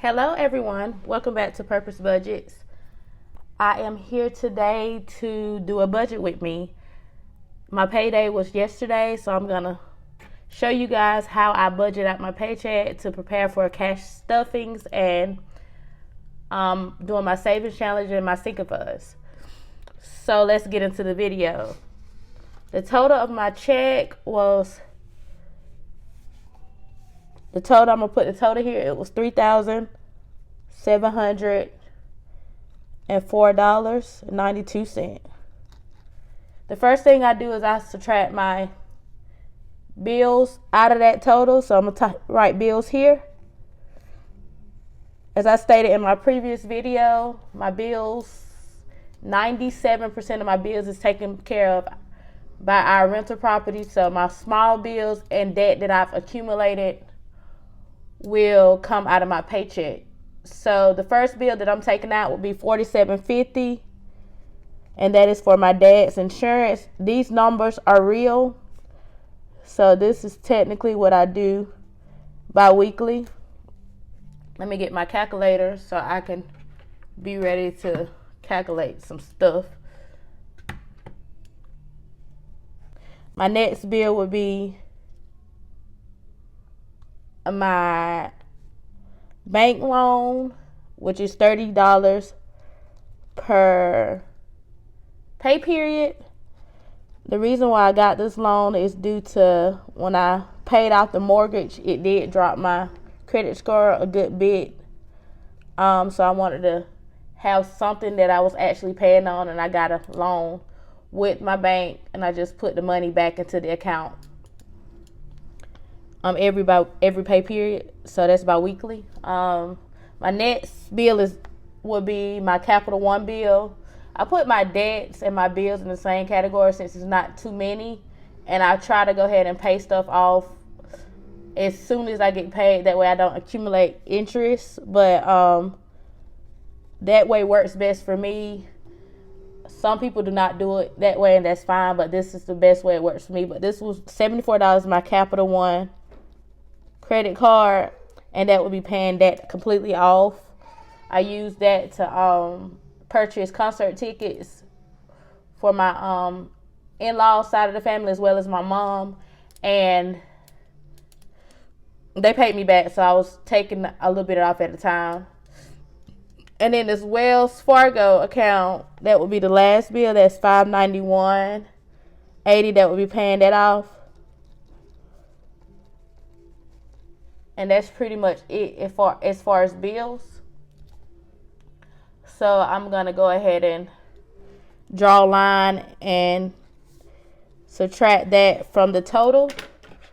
Hello everyone, welcome back to Purpose Budgets. I am here today to do a budget with me. My payday was yesterday, so I'm gonna show you guys how I budget out my paycheck to prepare for cash stuffings and doing my savings challenge and my sinking funds. So let's get into the video. The total of my check was I'm gonna put the total here. It was $3,704.92. The first thing I do is I subtract my bills out of that total. So I'm gonna write bills here. As I stated in my previous video, my bills, 97% of my bills is taken care of by our rental property. So my small bills and debt that I've accumulated will come out of my paycheck. So the first bill that I'm taking out will be $47.50, and that is for my dad's insurance. These numbers are real, so this is technically what I do bi-weekly. Let me get my calculator so I can be ready to calculate some stuff. My next bill would be my bank loan, which is $30 per pay period. The reason why I got this loan is due to when I paid off the mortgage, it did drop my credit score a good bit. So I wanted to have something that I was actually paying on, and I got a loan with my bank, and I just put the money back into the account every pay period. So that's bi-weekly. My next bill would be my Capital One bill. I put my debts and my bills in the same category since it's not too many, and I try to go ahead and pay stuff off as soon as I get paid. That way I don't accumulate interest, but that way works best for me. Some people do not do it that way, and that's fine, but this is the best way it works for me. But this was $74 my Capital One credit card, and that would be paying that completely off. I use that to purchase concert tickets for my in-law side of the family as well as my mom, and they paid me back, so I was taking a little bit off at a time. And then this Wells Fargo account, that would be the last bill. That's $591.80. That would be paying that off. And that's pretty much it as far as bills. So I'm going to go ahead and draw a line and subtract that from the total,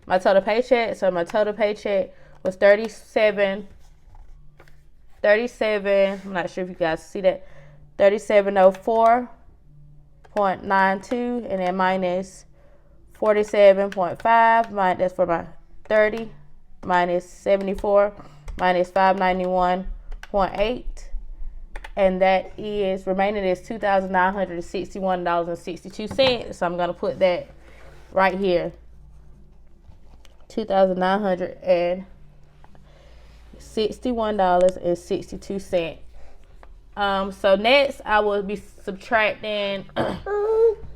my total paycheck. So my total paycheck was $37. I'm not sure if you guys see that. $3704.92, and then minus 47.5. That's for my 30. Minus 74, minus 591.8, and that is remaining is $2,961.62. So I'm gonna put that right here, $2,961.62. So next I will be subtracting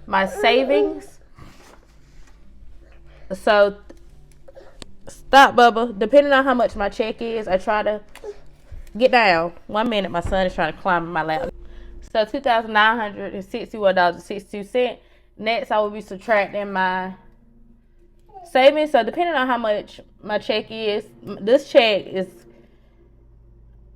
my savings. So stop, Bubba. Depending on how much my check is, I try to get down. 1 minute, my son is trying to climb in my lap. So $2,961.62. Next, I will be subtracting my savings. So depending on how much my check is, this check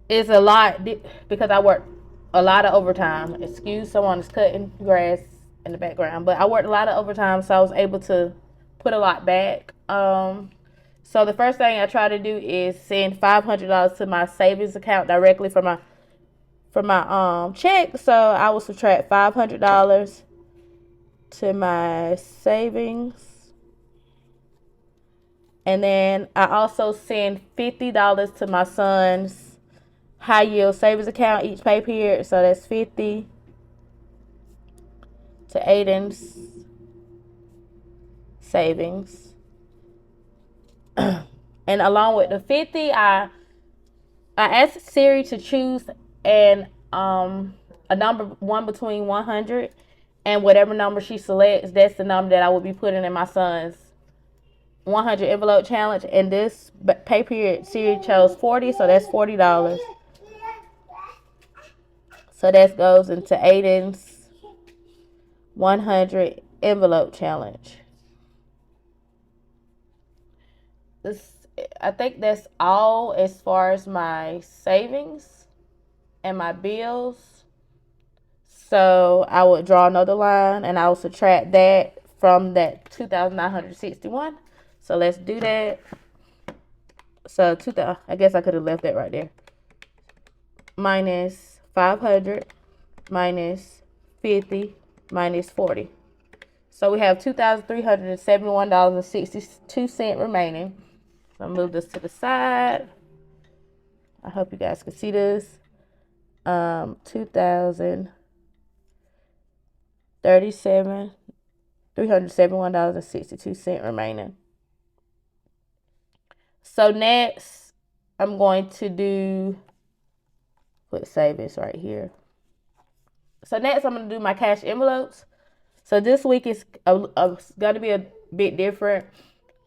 is a lot because I work a lot of overtime. Excuse someone is cutting grass in the background, but I worked a lot of overtime, so I was able to put a lot back. So the first thing I try to do is send $500 to my savings account directly from my check. So I will subtract $500 to my savings, and then I also send $50 to my son's high yield savings account each pay period. So that's 50 to Aiden's savings. And along with the 50, I I asked Siri to choose an a number one between 100, and whatever number she selects, that's the number that I will be putting in my son's 100 envelope challenge. And this pay period, Siri chose 40, so that's $40. So that goes into Aiden's 100 envelope challenge. I think that's all as far as my savings and my bills. So I would draw another line and I will subtract that from that 2,961. So let's do that. So 2,000, I guess I could have left that right there. Minus 500, minus 50, minus 40. So we have $2,371.62 remaining. So I'll move this to the side. I hope you guys can see this. $371.62 remaining. So next, I'm going to put savings right here. So next, I'm going to do my cash envelopes. So this week is going to be a bit different.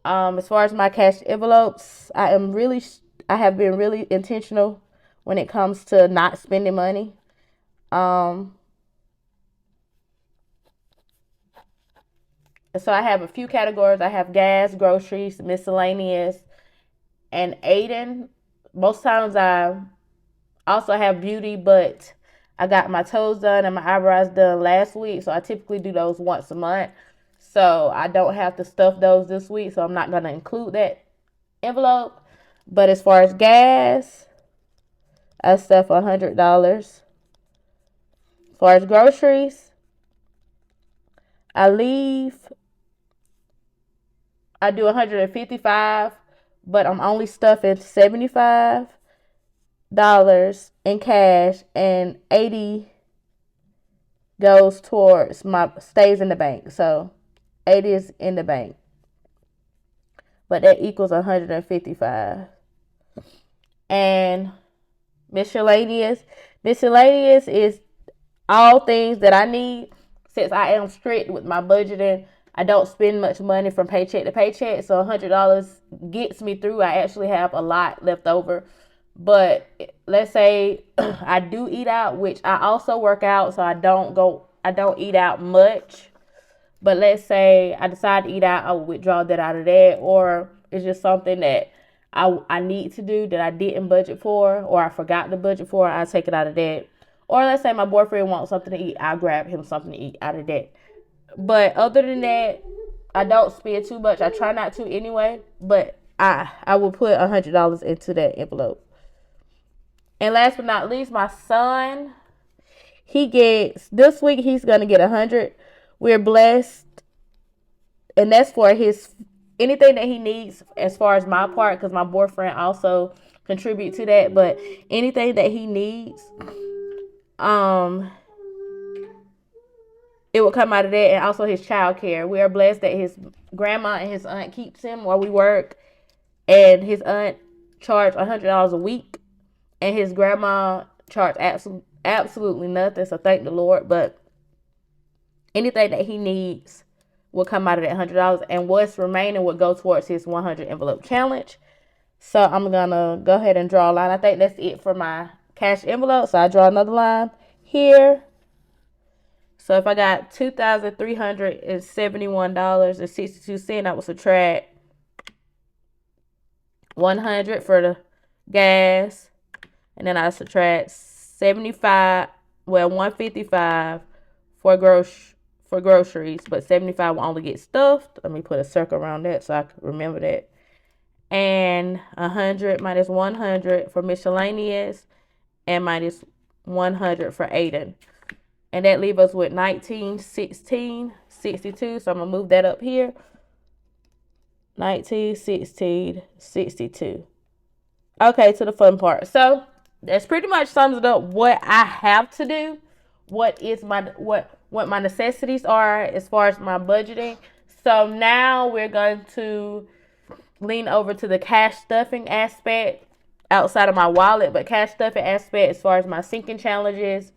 As far as my cash envelopes, I have been really intentional when it comes to not spending money. So I have a few categories. I have gas, groceries, miscellaneous, and Aiden. Most times I also have beauty, but I got my toes done and my eyebrows done last week, so I typically do those once a month. So I don't have to stuff those this week, so I'm not going to include that envelope. But as far as gas, I stuff $100. As far as groceries, I do $155, but I'm only stuffing $75 in cash, and $80 goes towards stays in the bank. So $80 is in the bank, but that equals $155. And miscellaneous is all things that I need. Since I am strict with my budgeting, I don't spend much money from paycheck to paycheck, so $100 gets me through. I actually have a lot left over. But let's say I do eat out, which I also work out, so I don't eat out much. But let's say I decide to eat out, I will withdraw that out of that, or it's just something that I need to do that I didn't budget for, or I forgot to budget for, I'll take it out of that. Or let's say my boyfriend wants something to eat, I'll grab him something to eat out of that. But other than that, I don't spend too much. I try not to anyway, but I will put $100 into that envelope. And last but not least, my son, this week he's going to get 100. We're blessed. And that's for anything that he needs as far as my part, because my boyfriend also contribute to that. But anything that he needs, it will come out of that, and also his child care. We are blessed that his grandma and his aunt keeps him while we work, and his aunt charged $100 a week, and his grandma charged absolutely nothing, so thank the Lord. But anything that he needs will come out of that $100, and what's remaining will go towards his 100 envelope challenge. So I'm going to go ahead and draw a line. I think that's it for my cash envelope, so I draw another line here. So if I got $2,371.62, I will subtract 100 for the gas, and then I subtract 155 for groceries, but 75 will only get stuffed. Let me put a circle around that so I can remember that. And 100 minus 100 for miscellaneous, and minus 100 for Aiden. And that leaves us with $19.16.62. So I'm going to move that up here. $19.16.62. Okay, to the fun part. So that's pretty much sums it up what I have to do. What my necessities are as far as my budgeting. So now we're going to lean over to the cash stuffing aspect. outside of my wallet, but cash stuffing aspect as far as my sinking challenges,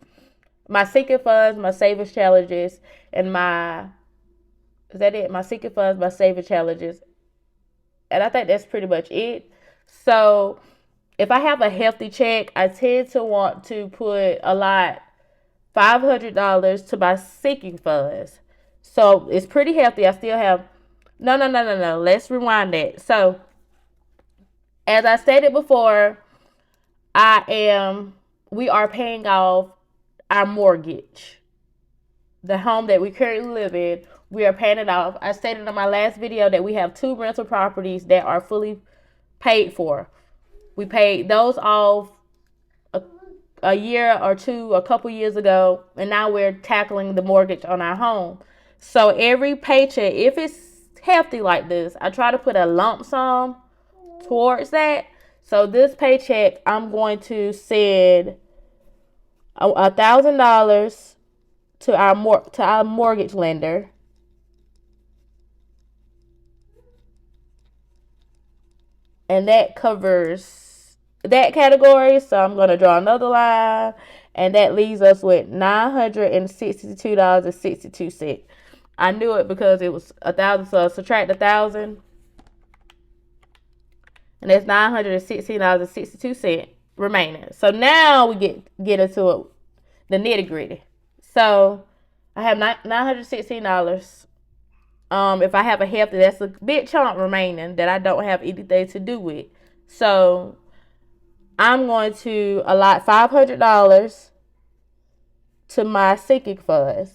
my sinking funds, my savings challenges, and is that it? My sinking funds, my savings challenges. And I think that's pretty much it. So if I have a healthy check, I tend to want to put a lot, $500 to my sinking funds. So it's pretty healthy. I still have, no. Let's rewind that. So as I stated before, we are paying off our mortgage. The home that we currently live in, we are paying it off. I stated in my last video that we have 2 rental properties that are fully paid for. We paid those off a year or two, a couple years ago, and now we're tackling the mortgage on our home. So every paycheck, if it's healthy like this, I try to put a lump sum towards that. So this paycheck, I'm going to send $1,000 to our mortgage lender. And that covers that category. So I'm going to draw another line. And that leaves us with $962.62. I knew it because it was 1,000. So subtract 1,000. And that's $916.62 remaining. So now we get into it, the nitty gritty. So I have $916. If I have a healthy, that's a big chunk remaining that I don't have anything to do with. So I'm going to allot $500 to my sinking funds.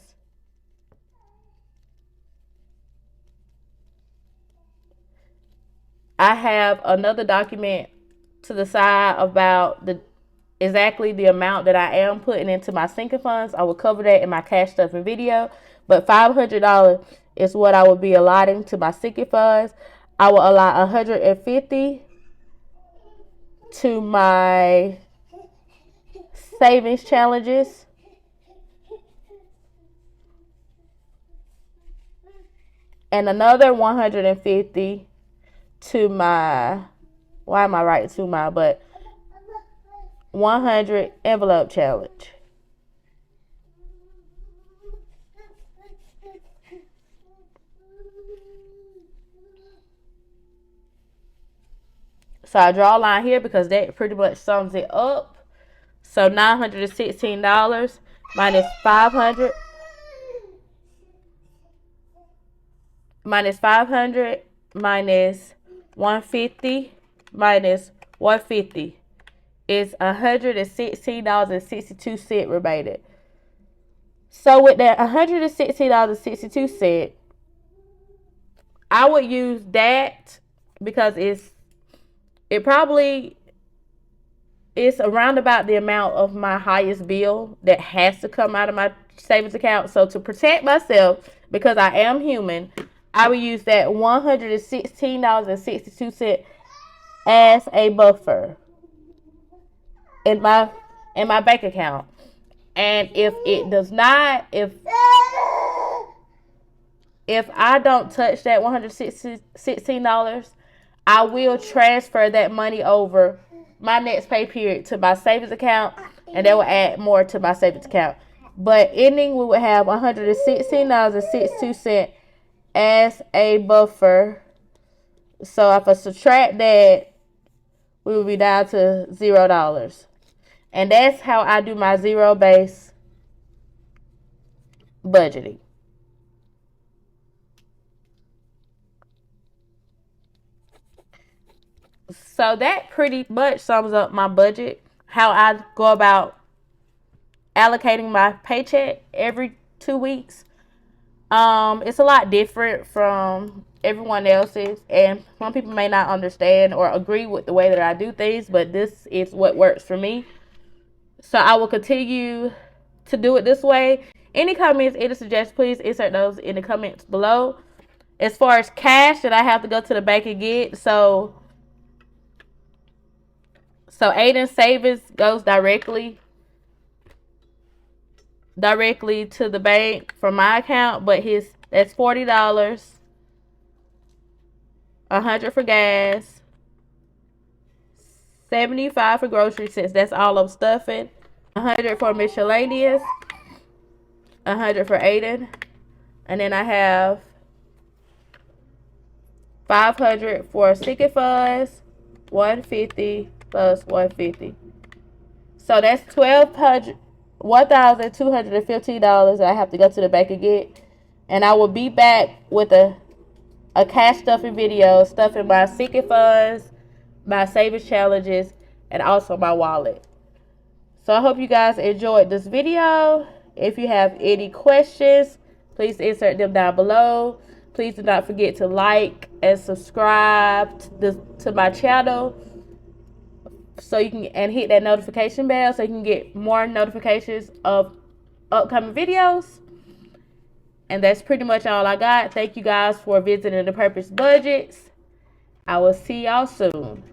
I have another document to the side about exactly the amount that I am putting into my sinking funds. I will cover that in my cash stuffing video. But $500 is what I will be allotting to my sinking funds. I will allot $150 to my savings challenges. And another $150 to my, why am I writing to my, but 100 envelope challenge. So I draw a line here because that pretty much sums it up. So $916 minus 500 minus 150 minus 150 is $116.62 remaining. So with that $116.62, I would use that because it's around about the amount of my highest bill that has to come out of my savings account. So to protect myself, because I am human, I would use that $116.62 as a buffer in my bank account. And if it does not, if I don't touch that $116, I will transfer that money over my next pay period to my savings account, and that will add more to my savings account. But ending, we would have $116.62 as a buffer. So if I subtract that, we will be down to $0. And that's how I do my zero-based budgeting. So that pretty much sums up my budget, how I go about allocating my paycheck every 2 weeks. It's a lot different from everyone else's, and some people may not understand or agree with the way that I do things, but this is what works for me. So I will continue to do it this way. Any comments, any suggestions, please insert those in the comments below. As far as cash that I have to go to the bank and get, so Aiden's savings goes directly to the bank from my account, but that's $40, $100 for gas, $75 for groceries since that's all I'm stuffing. $100 for miscellaneous. $100 for Aiden. And then I have $500 for Sticky Fuzz. $150 plus $150. So that's $1,215 that I have to go to the bank and get. And I will be back with a cash stuffing video, stuffing my Sticky Fuzz, my savings challenges, and also my wallet. So I hope you guys enjoyed this video. If you have any questions, please insert them down below. Please do not forget to like and subscribe to my channel so you can, and hit that notification bell so you can get more notifications of upcoming videos. And that's pretty much all I got. Thank you guys for visiting the Purpose Budgets. I will see y'all soon.